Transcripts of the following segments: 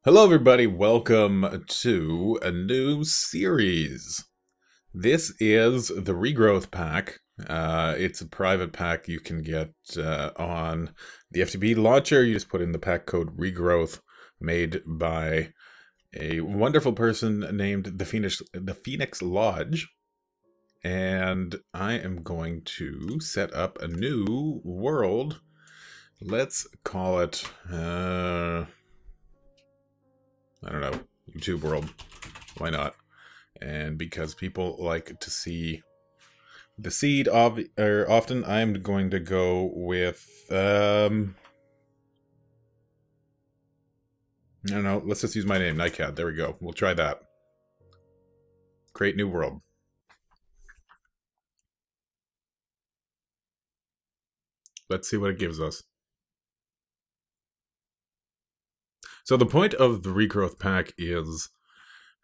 Hello everybody, welcome to a new series. This is the Regrowth pack. It's a private pack you can get on the FTP launcher. You just put in the pack code Regrowth, made by a wonderful person named Thephoenixlodge. And I am going to set up a new world. Let's call it... I don't know, YouTube world. Why not? And because people like to see the seed often, I'm going to go with I don't know, let's just use my name, Nightcat. There we go. We'll try that. Create new world. Let's see what it gives us. So the point of the Regrowth pack is,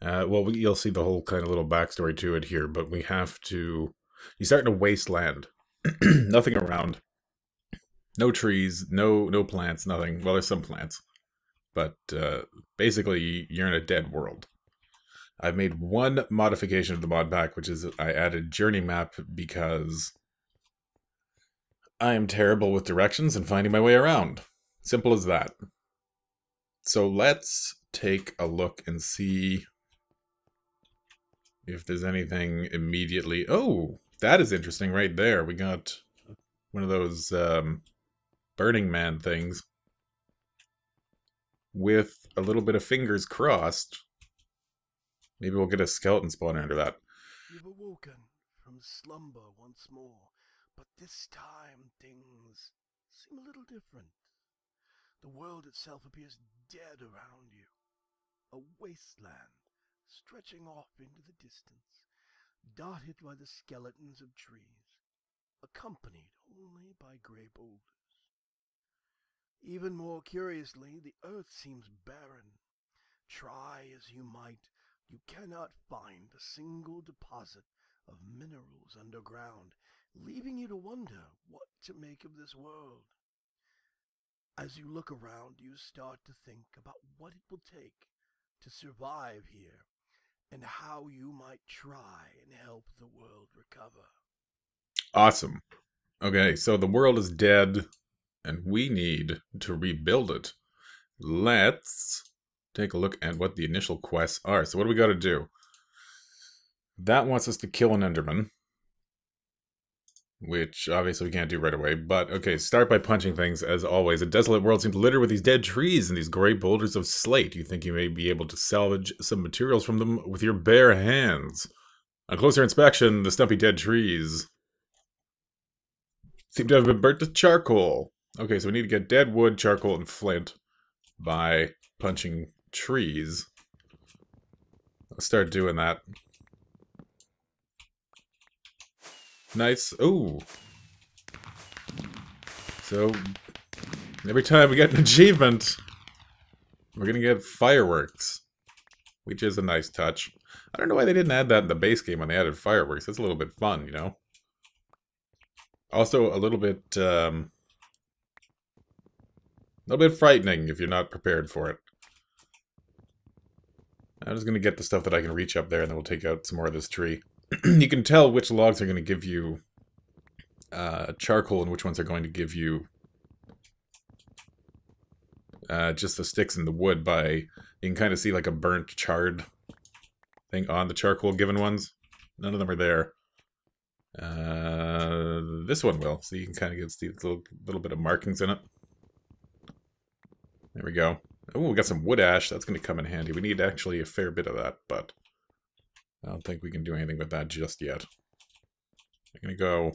well, you'll see the whole kind of little backstory to it here, but we have to, you start in a wasteland. Nothing around. No trees, no plants, nothing. Well, there's some plants. But basically, you're in a dead world. I've made one modification of the mod pack, which is I added journey map because I am terrible with directions and finding my way around. Simple as that. So let's take a look and see if there's anything immediately. Oh, that is interesting right there. We got one of those Burning Man things with a little bit of fingers crossed. Maybe we'll get a skeleton spawner under that. You've awoken from slumber once more, but this time things seem a little different. The world itself appears dead around you, a wasteland stretching off into the distance, dotted by the skeletons of trees, accompanied only by grey boulders. Even more curiously, the earth seems barren. Try as you might, you cannot find a single deposit of minerals underground, leaving you to wonder what to make of this world. As you look around, you start to think about what it will take to survive here and how you might try and help the world recover. Awesome. Okay, so the world is dead and we need to rebuild it. Let's take a look at what the initial quests are. So what do we got to do? That wants us to kill an Enderman, which obviously we can't do right away, but okay, start by punching things. As always, a desolate world seems littered with these dead trees and these gray boulders of slate. You think you may be able to salvage some materials from them with your bare hands. On closer inspection, the stumpy dead trees seem to have been burnt to charcoal. Okay, so we need to get dead wood, charcoal, and flint by punching trees. Let's start doing that. Nice. Ooh. So, every time we get an achievement, we're gonna get fireworks, which is a nice touch. I don't know why they didn't add that in the base game when they added fireworks. That's a little bit fun, you know? Also, a little bit frightening if you're not prepared for it. I'm just gonna get the stuff that I can reach up there, and then we'll take out some more of this tree. You can tell which logs are going to give you charcoal and which ones are going to give you just the sticks and the wood by, you can kind of see like a burnt, charred thing on the charcoal given ones. None of them are there. This one will, so you can kind of get see a little bit of markings in it. There we go. Oh, we got some wood ash. That's going to come in handy. We need actually a fair bit of that, but I don't think we can do anything with that just yet. I'm gonna go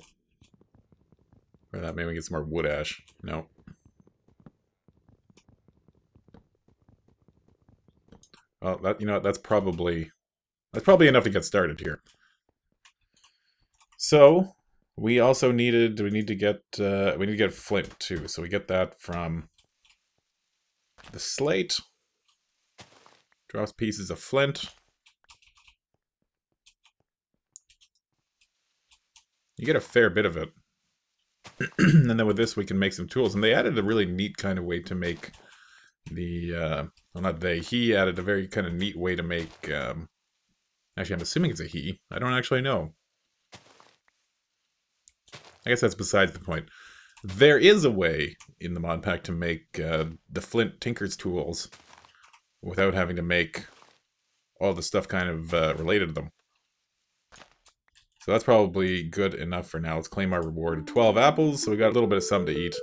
for that. Maybe we get some more wood ash. No. Well, that, you know, that's probably enough to get started here. So we also need to get flint too. So we get that from the slate. Drops pieces of flint. You get a fair bit of it. And then with this we can make some tools. And they added a really neat kind of way to make well, not they, he added a very kind of neat way to make, actually, I'm assuming it's a he. I don't actually know. I guess that's besides the point. There is a way in the mod pack to make the Flint Tinker's tools without having to make all the stuff kind of related to them. So that's probably good enough for now. Let's claim our reward. 12 apples, so we got a little bit of something to eat.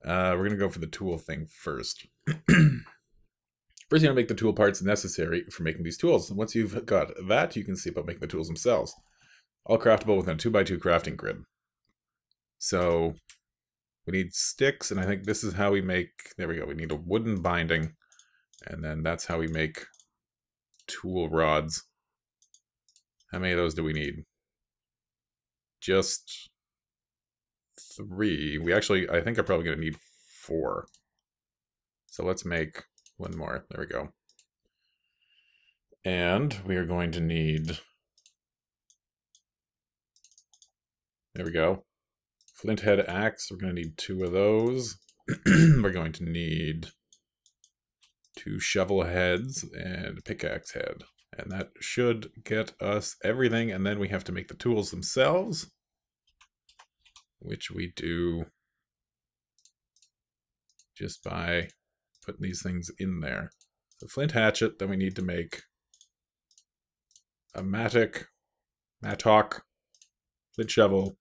We're going to go for the tool thing first. First, you gotta make the tool parts necessary for making these tools. And once you've got that, you can see about making the tools themselves. All craftable within a 2x2 crafting grid. So, we need sticks, and I think this is how we make... There we go, we need a wooden binding. And then that's how we make tool rods. How many of those do we need? Just 3. We actually, I think I'm probably going to need 4. So let's make one more. There we go. And we are going to need... There we go. Flint head axe. We're going to need 2 of those. We're going to need 2 shovel heads and a pickaxe head. And that should get us everything. And then we have to make the tools themselves, which we do just by putting these things in there. So flint hatchet, then we need to make a mattock, flint shovel,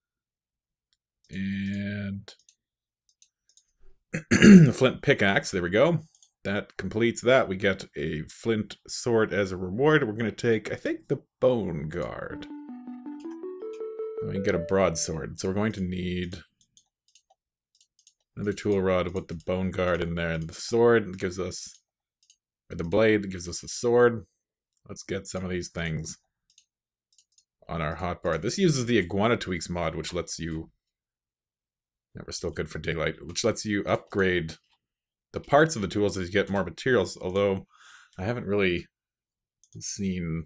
and the flint pickaxe. There we go. That completes that. We get a flint sword as a reward. We're going to take, I think, the bone guard. We can get a broadsword. So we're going to need another tool rod to put the bone guard in there. And the sword gives us, or the blade gives us a sword. Let's get some of these things on our hotbar. This uses the iguana tweaks mod, which lets you, we're still good for daylight, which lets you upgrade the parts of the tools as you get more materials, although I haven't really seen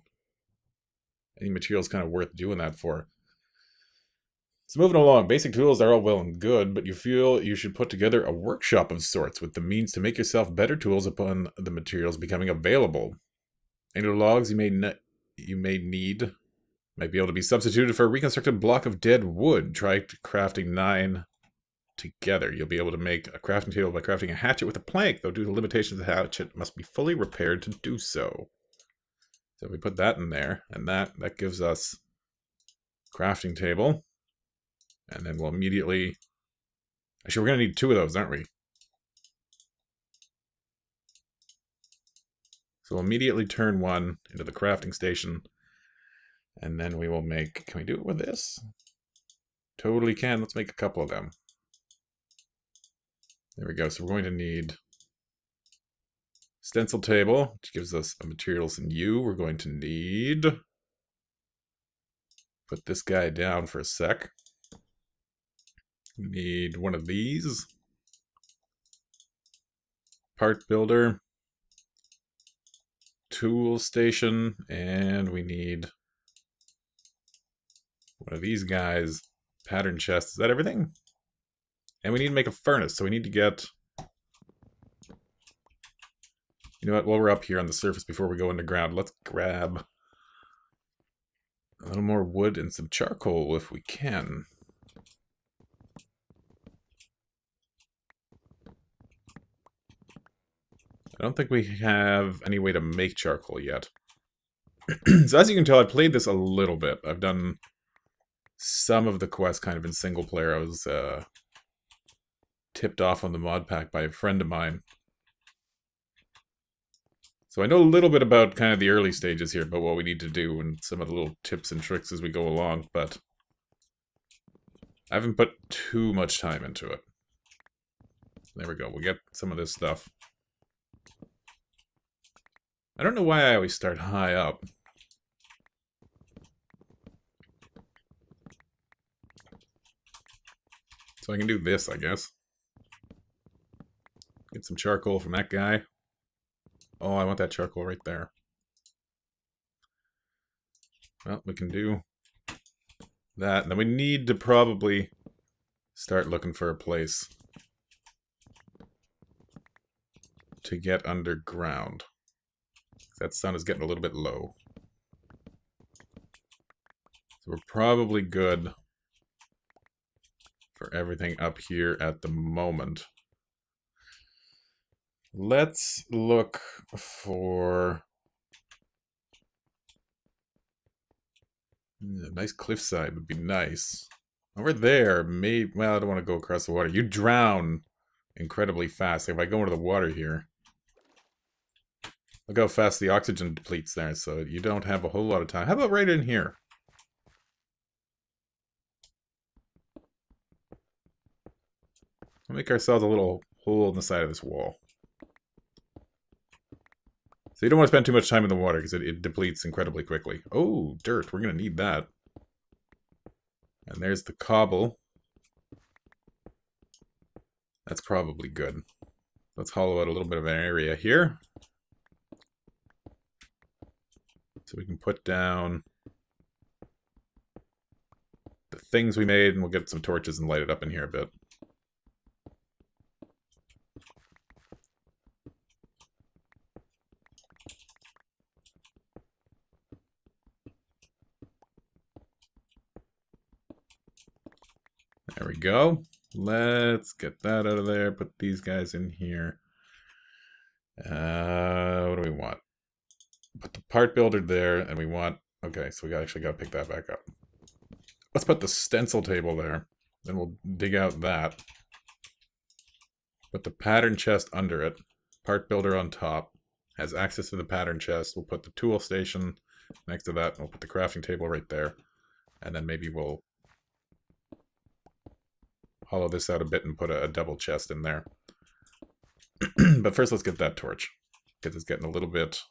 any materials kind of worth doing that for. So moving along, basic tools are all well and good, but you feel you should put together a workshop of sorts with the means to make yourself better tools upon the materials becoming available. Any logs you may need might be able to be substituted for a reconstructed block of dead wood. Try crafting 9 together. You'll be able to make a crafting table by crafting a hatchet with a plank, though due to the limitations of the hatchet, it must be fully repaired to do so. So we put that in there, and that gives us crafting table. And then we'll immediately... Actually, we're going to need 2 of those, aren't we? So we'll immediately turn 1 into the crafting station. And then we will make... Can we do it with this? Totally can. Let's make a couple of them. There we go. So we're going to need stencil table, which gives us a materials in U. We're going to need... Put this guy down for a sec. We need one of these. Part builder. Tool station. And we need one of these guys. Pattern chest. Is that everything? And we need to make a furnace, so we need to get... You know what, while we're up here on the surface before we go underground, let's grab a little more wood and some charcoal if we can. I don't think we have any way to make charcoal yet. So as you can tell, I've played this a little bit. I've done some of the quests kind of in single player. I was tipped off on the mod pack by a friend of mine. So I know a little bit about kind of the early stages here, about what we need to do and some of the little tips and tricks as we go along, but I haven't put too much time into it. There we go. We'll get some of this stuff. I don't know why I always start high up. So I can do this, I guess. Get some charcoal from that guy. Oh, I want that charcoal right there. Well, we can do that. And then we need to probably start looking for a place to get underground. That sun is getting a little bit low. So we're probably good for everything up here at the moment. Let's look for a nice cliffside would be nice. Over there, maybe, well, I don't want to go across the water. You drown incredibly fast. If I go into the water here, look how fast the oxygen depletes there, so you don't have a whole lot of time. How about right in here? We'll make ourselves a little hole in the side of this wall. So you don't want to spend too much time in the water because it depletes incredibly quickly. Oh, dirt. We're going to need that. And there's the cobble. That's probably good. Let's hollow out a little bit of an area here. So we can put down the things we made, and we'll get some torches and light it up in here a bit. There we go. Let's get that out of there. Put these guys in here. What do we want? Put the part builder there, and we want... Okay, so we actually got to pick that back up. Let's put the stencil table there. Then we'll dig out that. Put the pattern chest under it. Part builder on top. Has access to the pattern chest. We'll put the tool station next to that. And we'll put the crafting table right there. And then maybe we'll hollow this out a bit and put a double chest in there. But first let's get that torch, because it's getting a little bit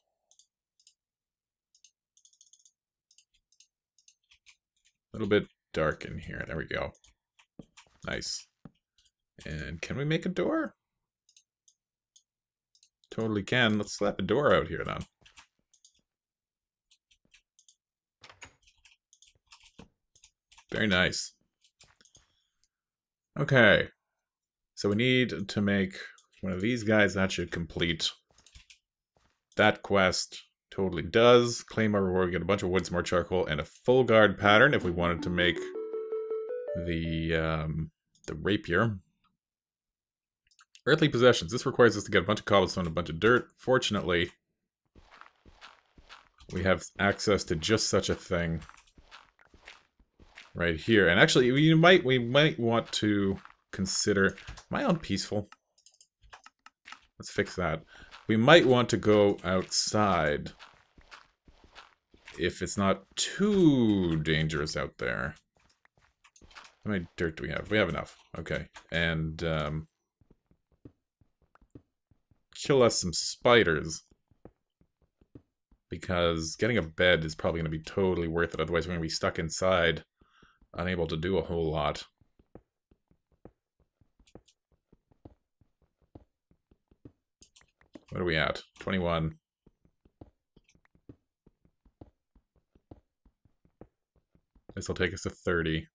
dark in here. There we go. Nice. And can we make a door? Totally can. Let's slap a door out here then. Very nice. Okay, so we need to make one of these guys. That should complete that quest. Totally does. Claim our reward, get a bunch of wood, some more charcoal, and a full guard pattern if we wanted to make the rapier. Earthly possessions. This requires us to get a bunch of cobblestone and a bunch of dirt. Fortunately, we have access to just such a thing right here. And actually, we might want to consider... Am I on peaceful? Let's fix that. We might want to go outside if it's not too dangerous out there. How many dirt do we have? We have enough. Okay. And kill us some spiders, because getting a bed is probably going to be totally worth it. Otherwise, we're going to be stuck inside, unable to do a whole lot. What are we at? 21. This will take us to 30.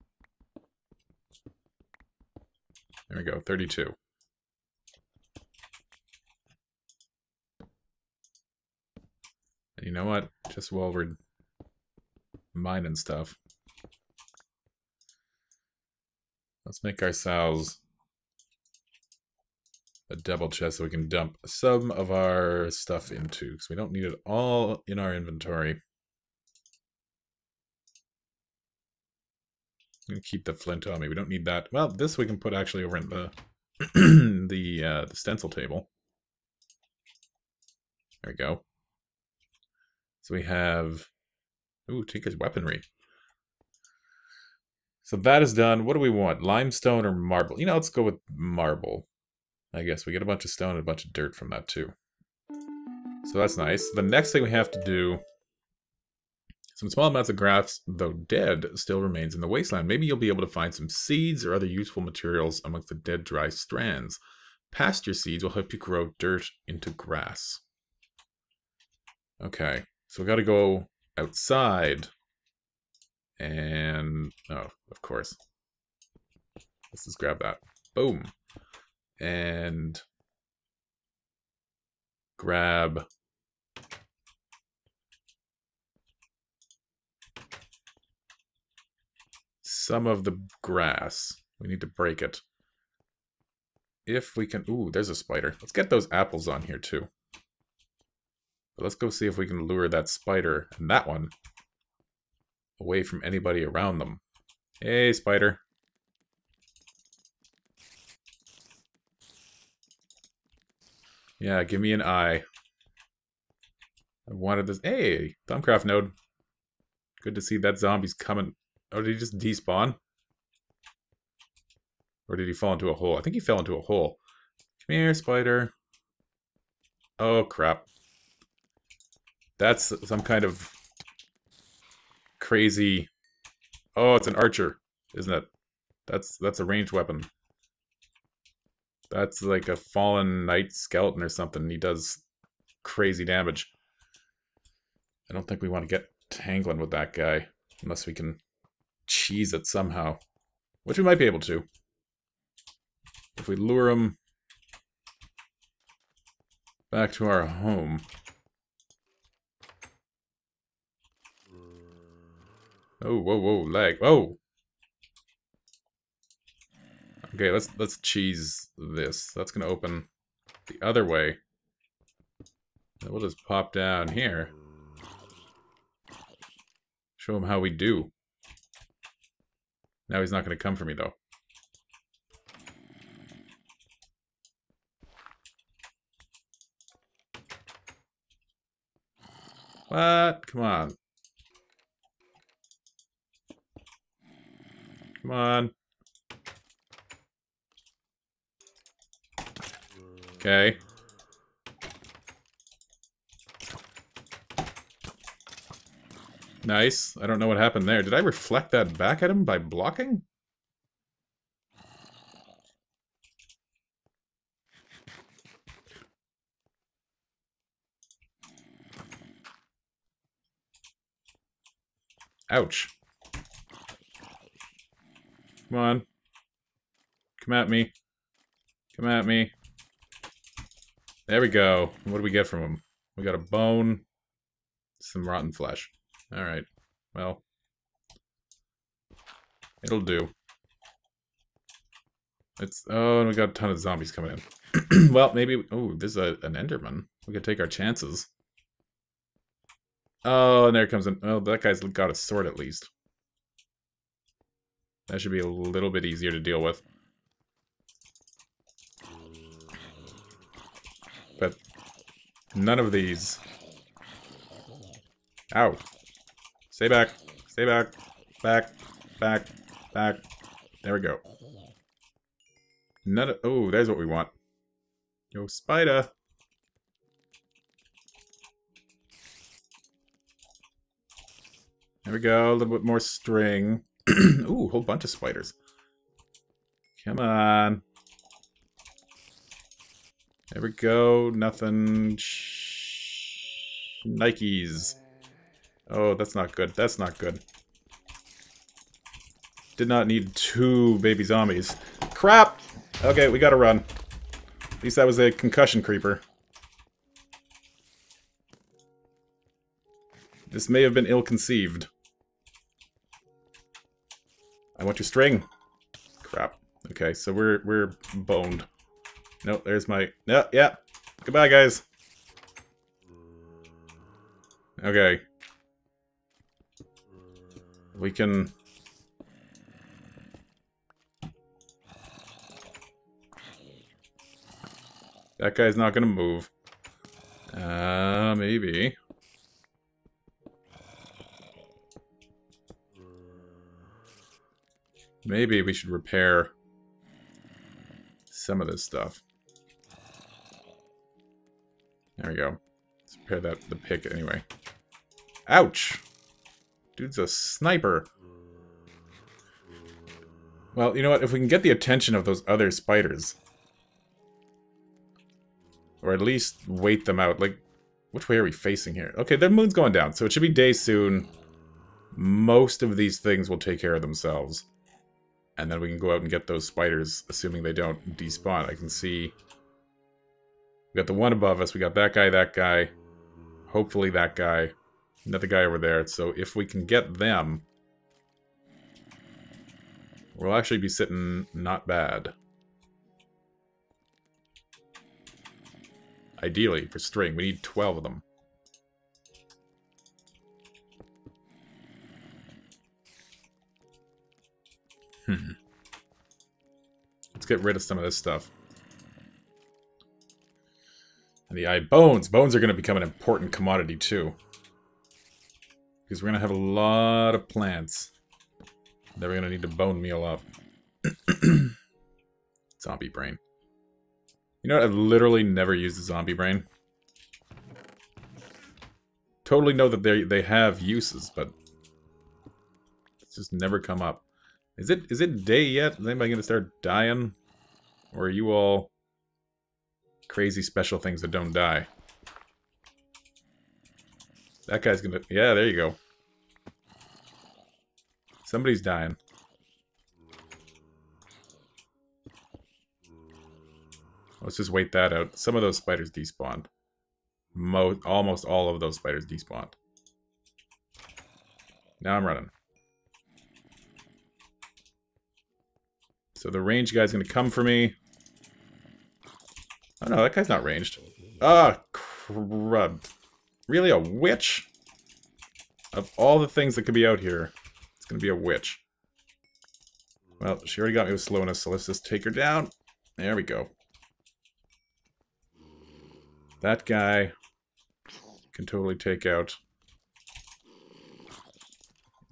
There we go, 32. And you know what? Just while we're mining stuff, let's make ourselves a double chest so we can dump some of our stuff into, because we don't need it all in our inventory. I'm gonna keep the flint on me. We don't need that. Well, this we can put actually over in the the stencil table. There we go. So we have... Ooh, Tinker's weaponry. So that is done. What do we want? Limestone or marble? You know, let's go with marble. I guess we get a bunch of stone and a bunch of dirt from that too. So that's nice. The next thing we have to do... Some small amounts of grass, though dead, still remains in the wasteland. Maybe you'll be able to find some seeds or other useful materials amongst the dead, dry strands. Pasture seeds will help you grow dirt into grass. Okay, so we got to go outside. And, oh, of course. Let's just grab that. Boom. And grab some of the grass. We need to break it. If we can... Ooh, there's a spider. Let's get those apples on here, too. But let's go see if we can lure that spider, and that one, away from anybody around them. Hey, spider. Yeah, give me an eye. I wanted this... Hey, Thumbcraft node. Good to see that zombie's coming. Oh, did he just despawn? Or did he fall into a hole? I think he fell into a hole. Come here, spider. Oh, crap. That's some kind of crazy... Oh, it's an archer, isn't it? That's a ranged weapon. That's like a fallen knight skeleton or something. He does crazy damage. I don't think we want to get tangling with that guy. Unless we can cheese it somehow. Which we might be able to. If we lure him back to our home. Oh, whoa, whoa, lag. Oh! Okay, let's cheese this. That's gonna open the other way. And we'll just pop down here. Show him how we do. Now he's not gonna come for me, though. What? Come on. Come on. Okay. Nice. I don't know what happened there. Did I reflect that back at him by blocking? Ouch. Come on. Come at me. Come at me. There we go. What do we get from him? We got a bone. Some rotten flesh. Alright. Well. It'll do. It's... Oh, and we got a ton of zombies coming in. Well, maybe... Oh, there's an Enderman. We could take our chances. Oh, and there comes an... Oh, that guy's got a sword at least. That should be a little bit easier to deal with. But none of these... Ow. Stay back. Stay back. Back. Back. Back. There we go. None of... Oh, there's what we want. Yo, spider. There we go. A little bit more string. Ooh, a whole bunch of spiders. Come on. There we go. Nothing. Nikes. Oh, that's not good. That's not good. Did not need 2 baby zombies. Crap! Okay, we gotta run. At least that was a concussion creeper. This may have been ill-conceived. I want your string. Crap. Okay, so we're boned. Nope, there's my... Yeah, yeah. Goodbye, guys. Okay. We can... That guy's not gonna move. Maybe. Maybe we should repair some of this stuff. There we go. Let's repair the pick anyway. Ouch! Dude's a sniper. Well, you know what? If we can get the attention of those other spiders, or at least wait them out. Like, which way are we facing here? Okay, the moon's going down, so it should be day soon. Most of these things will take care of themselves. And then we can go out and get those spiders, assuming they don't despawn. I can see We got the one above us. We got that guy. Hopefully that guy. Another guy over there. So if we can get them, we'll actually be sitting not bad. Ideally, for string, we need 12 of them. Let's get rid of some of this stuff. And the bones. Bones are going to become an important commodity too. Because we're going to have a lot of plants that we're going to need to bone meal up. Zombie brain. You know what? I've literally never used the zombie brain. Totally know that they have uses, but it's just never come up. Is it day yet? Is anybody gonna start dying? Or are you all crazy special things that don't die? That guy's gonna... Yeah, there you go. Somebody's dying. Let's just wait that out. Some of those spiders despawned. Almost all of those spiders despawned. Now I'm running. So the range guy's gonna come for me. Oh no, that guy's not ranged. Ah, crud. Really, a witch? Of all the things that could be out here, it's gonna be a witch. Well, she already got me with slowness, so let's just take her down. There we go. That guy can totally take out.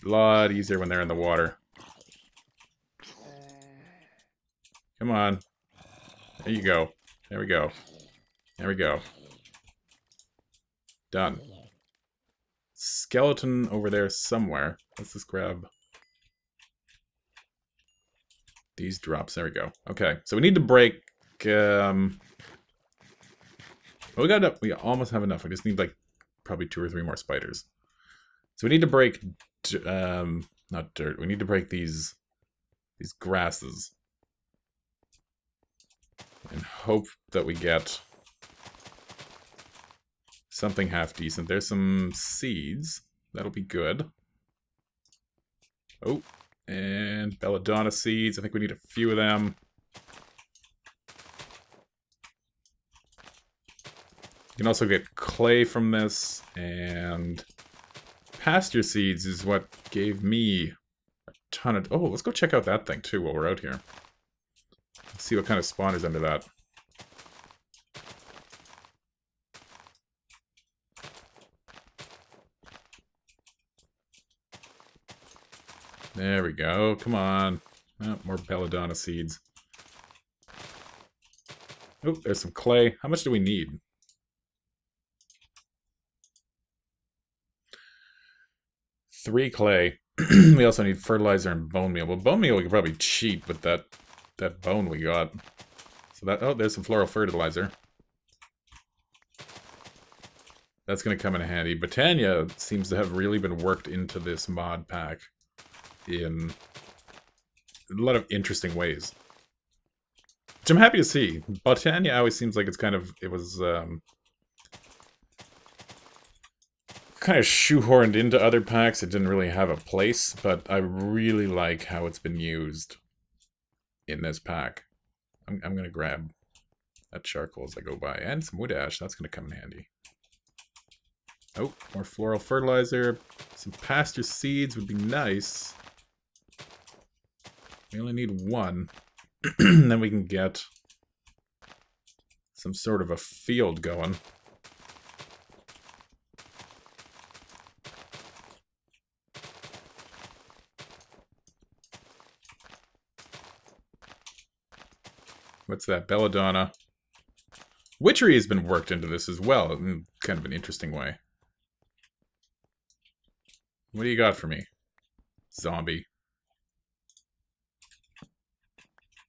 A lot easier when they're in the water. Come on. There you go. There we go. There we go. Done. Skeleton over there somewhere. Let's just grab these drops. There we go. Okay, so we need to break... well, we almost have enough. We just need, like, probably 2 or 3 more spiders. So we need to break... not dirt. We need to break these grasses. And hope that we get something half decent. There's some seeds. That'll be good. Oh, and belladonna seeds. I think we need a few of them. You can also get clay from this, and pasture seeds is what gave me a ton of... Oh, let's go check out that thing too while we're out here. See what kind of spawn is under that. There we go. Come on. Oh, more belladonna seeds. Oh, there's some clay. How much do we need? Three clay. We also need fertilizer and bone meal. Well, bone meal we could probably cheat with that bone we got. So that... Oh, there's some floral fertilizer. That's going to come in handy. Botania seems to have really been worked into this mod pack in a lot of interesting ways. Which I'm happy to see. Botania always seems like it's kind of... It was... kind of shoehorned into other packs. It didn't really have a place, but I really like how it's been used in this pack. I'm going to grab that charcoal as I go by. And some wood ash. That's going to come in handy. Oh, more floral fertilizer. Some pasture seeds would be nice. We only need 1. Then we can get some sort of a field going. What's that? Belladonna. Witchery has been worked into this as well, in kind of an interesting way. What do you got for me? Zombie.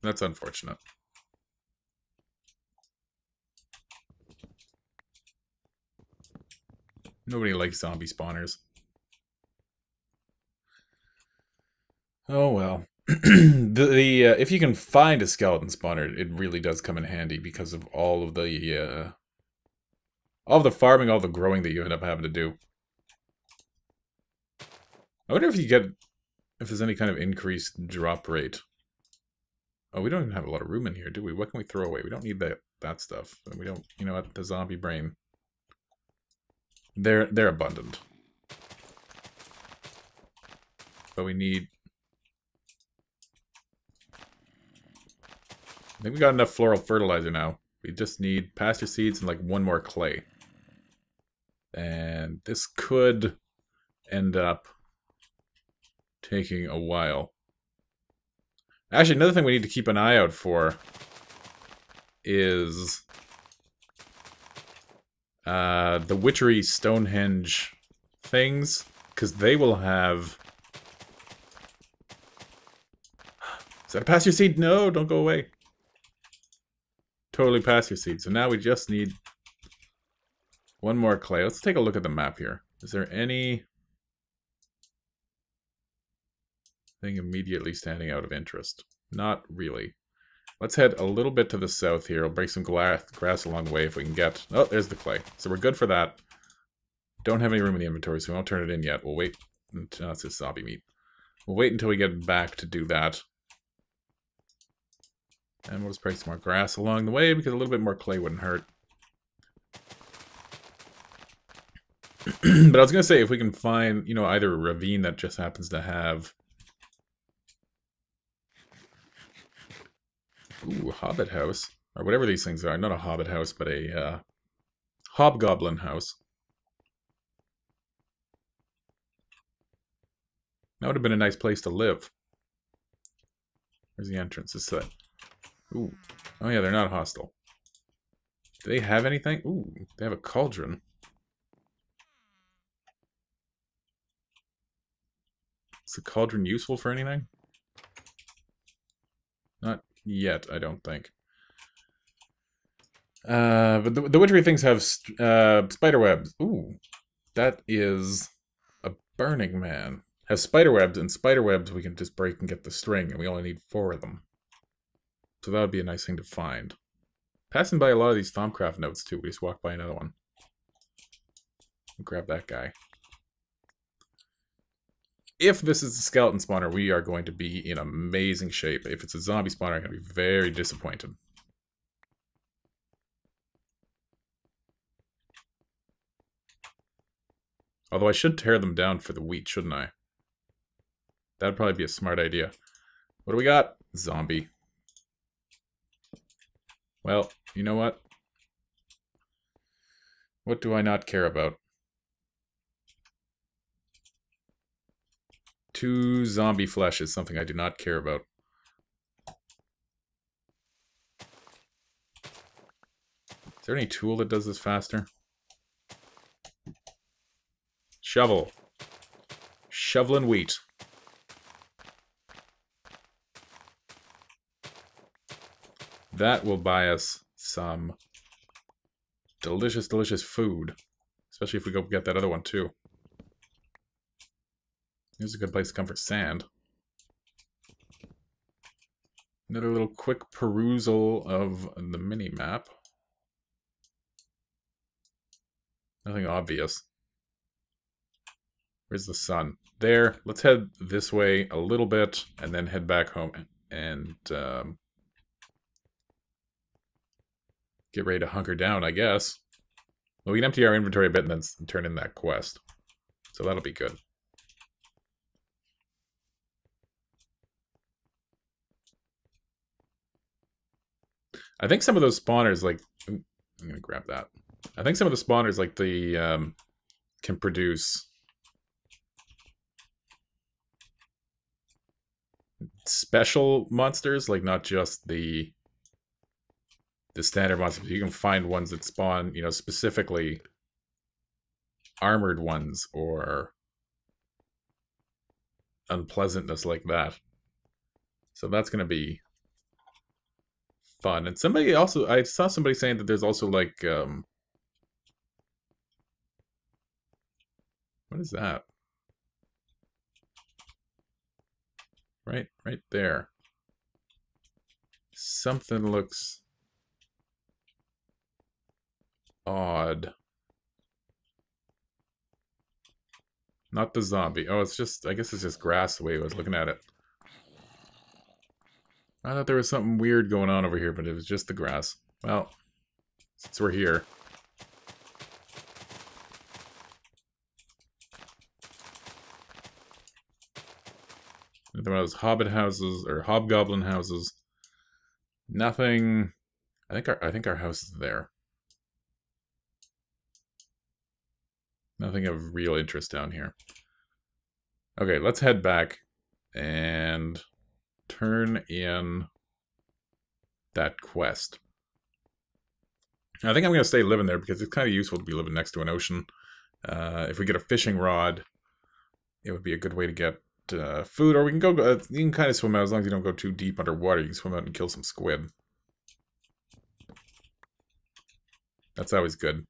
That's unfortunate. Nobody likes zombie spawners. Oh well. If you can find a skeleton spawner, it really does come in handy because of all of the All the farming, all the growing that you end up having to do. I wonder if there's any kind of increased drop rate. Oh, we don't even have a lot of room in here, do we? What can we throw away? We don't need that stuff. We don't, you know what, the zombie brain. They're abundant. But we need... I think we got enough floral fertilizer now. We just need pasture seeds and like one more clay. And this could end up taking a while. Actually, another thing we need to keep an eye out for is the witchery Stonehenge things, because they will have... Is that a pasture seed? No, don't go away. Totally pasture seed. So now we just need one more clay. Let's take a look at the map here. Is there anything immediately standing out of interest? Not really. Let's head a little bit to the south here. I'll break some grass along the way if we can get... Oh, there's the clay. So we're good for that. Don't have any room in the inventory, so we won't turn it in yet. We'll wait until... it's just zombie meat. We'll wait until we get back to do that. And we'll just break some more grass along the way, because a little bit more clay wouldn't hurt. But I was going to say, if we can find, you know, either a ravine that just happens to have... Ooh, hobbit house. Or whatever these things are. Not a hobbit house, but a hobgoblin house. That would have been a nice place to live. Where's the entrance? Is that... Ooh. Oh yeah, they're not hostile. Do they have anything? Ooh, they have a cauldron. Is the cauldron useful for anything? Not yet, I don't think. But the witchery things have spider webs. Ooh, that is a Burning Man. Has spider webs, and spider webs we can just break and get the string, and we only need 4 of them. So that would be a nice thing to find. Passing by a lot of these Thaumcraft notes too. We just walked by another one. Grab that guy. If this is a skeleton spawner, we are going to be in amazing shape. If it's a zombie spawner, I'm going to be very disappointed. Although I should tear them down for the wheat, shouldn't I? That'd probably be a smart idea. What do we got? Zombie. Well, you know what? What do I not care about? 2 zombie flesh is something I do not care about. Is there any tool that does this faster? Shovel. Shoveling wheat. That will buy us some delicious, delicious food. Especially if we go get that other one too. Here's a good place to come for sand. Another little quick perusal of the mini-map. Nothing obvious. Where's the sun? There. Let's head this way a little bit, and then head back home and get ready to hunker down, I guess. Well, we can empty our inventory a bit and then turn in that quest. So that'll be good. I think some of those spawners, like... Ooh, I'm gonna grab that. I think some of the spawners, like the... can produce... special monsters, like not just the standard monsters. You can find ones that spawn, you know, specifically armored ones or unpleasantness like that. So that's gonna be fun. And somebody also, I saw somebody saying that there's also like what is that? Right there. Something looks odd. Not the zombie. Oh, it's just, I guess it's just grass the way I was looking at it. I thought there was something weird going on over here, but it was just the grass. Well, since we're here. Another one of those hobbit houses, or hobgoblin houses. Nothing. I think our house is there. Nothing of real interest down here. Okay, let's head back and turn in that quest. I think I'm going to stay living there because it's kind of useful to be living next to an ocean. If we get a fishing rod, it would be a good way to get food, or we can go. You can kind of swim out as long as you don't go too deep underwater. You can swim out and kill some squid. That's always good.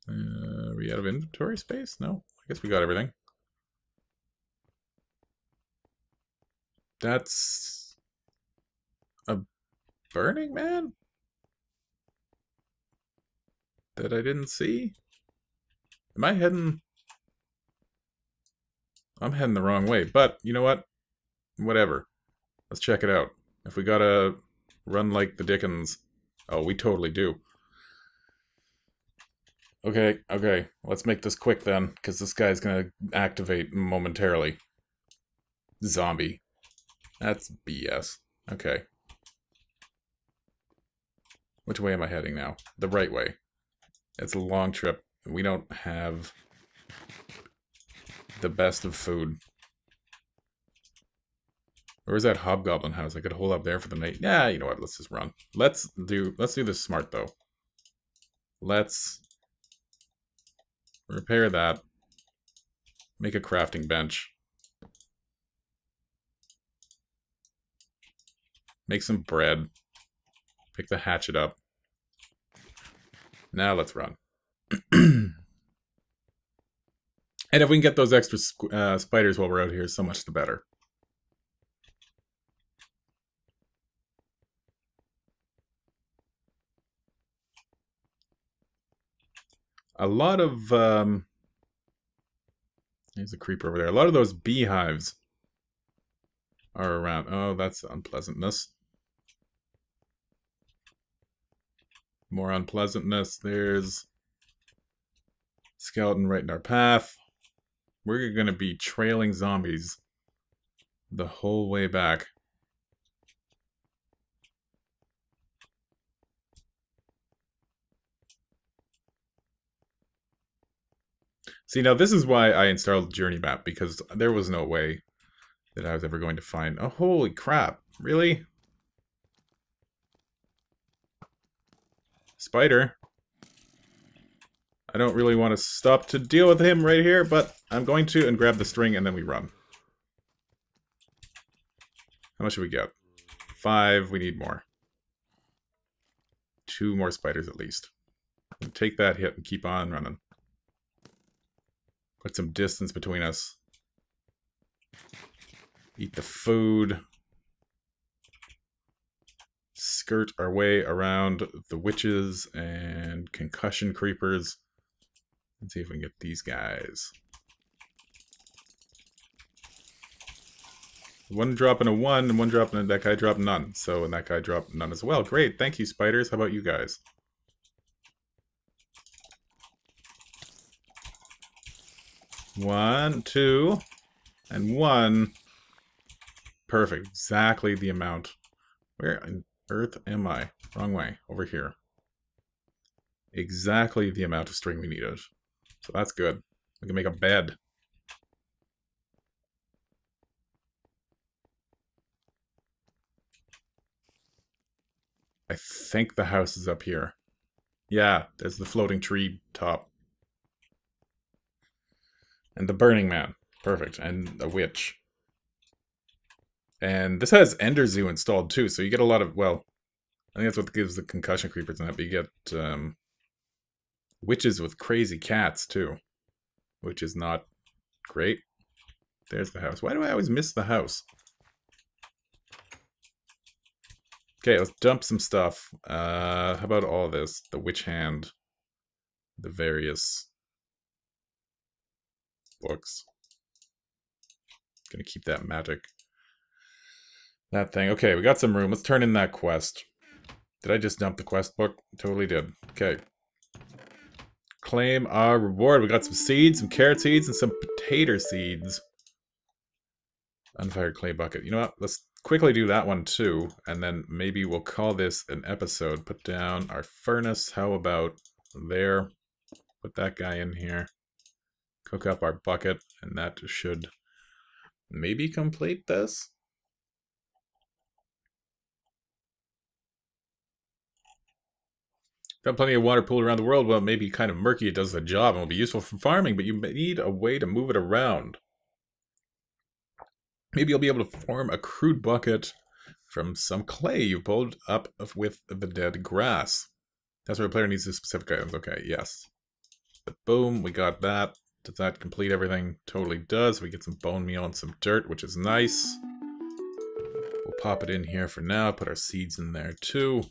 Are we out of inventory space? No, I guess we got everything. That's a Burning Man that I didn't see. Am I heading? I'm heading the wrong way, but you know what? Whatever. Let's check it out. If we gotta run like the Dickens. Oh, we totally do. Okay, let's make this quick then, because this guy's gonna activate momentarily. Zombie. That's BS. Okay. Which way am I heading now? The right way. It's a long trip. We don't have the best of food. Where's that hobgoblin house? I could hold up there for the night. Yeah, you know what? Let's just run. Let's do this smart though. Let's repair that. Make a crafting bench. Make some bread. Pick the hatchet up. Now let's run. And if we can get those extra spiders while we're out here, so much the better. A lot of... there's a creeper over there. A lot of those beehives are around. Oh, that's unpleasantness. More unpleasantness. There's skeleton right in our path. We're going to be trailing zombies the whole way back. See, now this is why I installed Journey Map, because there was no way that I was ever going to find... Oh, holy crap. Really? Spider. I don't really want to stop to deal with him right here, but I'm going to, and grab the string, and then we run. How much should we get? 5. We need more. 2 more spiders at least. We'll take that hit and keep on running. Put some distance between us. Eat the food. Skirt our way around the witches and concussion creepers. Let's see if we can get these guys. One dropping a 1 and one dropping a... That guy dropped none. So, and that guy dropped none as well. Great. Thank you, spiders. How about you guys? One, 2, and 1. Perfect. Exactly the amount. Where on earth am I? Wrong way. Over here. Exactly the amount of string we needed. So that's good. We can make a bed. I think the house is up here. Yeah, there's the floating tree top. And the Burning Man. Perfect. And a witch. And this has Ender Zoo installed too, so you get a lot of, well, I think that's what gives the concussion creepers and that, but you get witches with crazy cats too, which is not great. There's the house. Why do I always miss the house? Okay, let's dump some stuff. How about all this? The witch hand. the various books. Gonna keep that magic. That thing. Okay, we got some room. Let's turn in that quest. Did I just dump the quest book? Totally did. Okay. Claim our reward. We got some seeds, some carrot seeds, and some potato seeds. Unfired clay bucket. You know what? Let's quickly do that one too, and then maybe we'll call this an episode. Put down our furnace. How about there? Put that guy in here. Cook up our bucket, and that should maybe complete this. Got plenty of water pooled around the world. Well, maybe kind of murky. It does the job and will be useful for farming, but you need a way to move it around. Maybe you'll be able to form a crude bucket from some clay you pulled up with the dead grass. That's where a player needs the specific items. Okay, yes. But boom, we got that. Does that complete everything? Totally does. We get some bone meal and some dirt, which is nice. We'll pop it in here for now. Put our seeds in there too.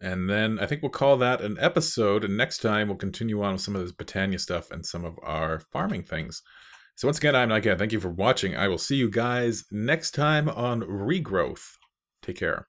And then I think we'll call that an episode. And next time we'll continue on with some of this Botania stuff and some of our farming things. So once again, I'm Nightcat. Thank you for watching. I will see you guys next time on Regrowth. Take care.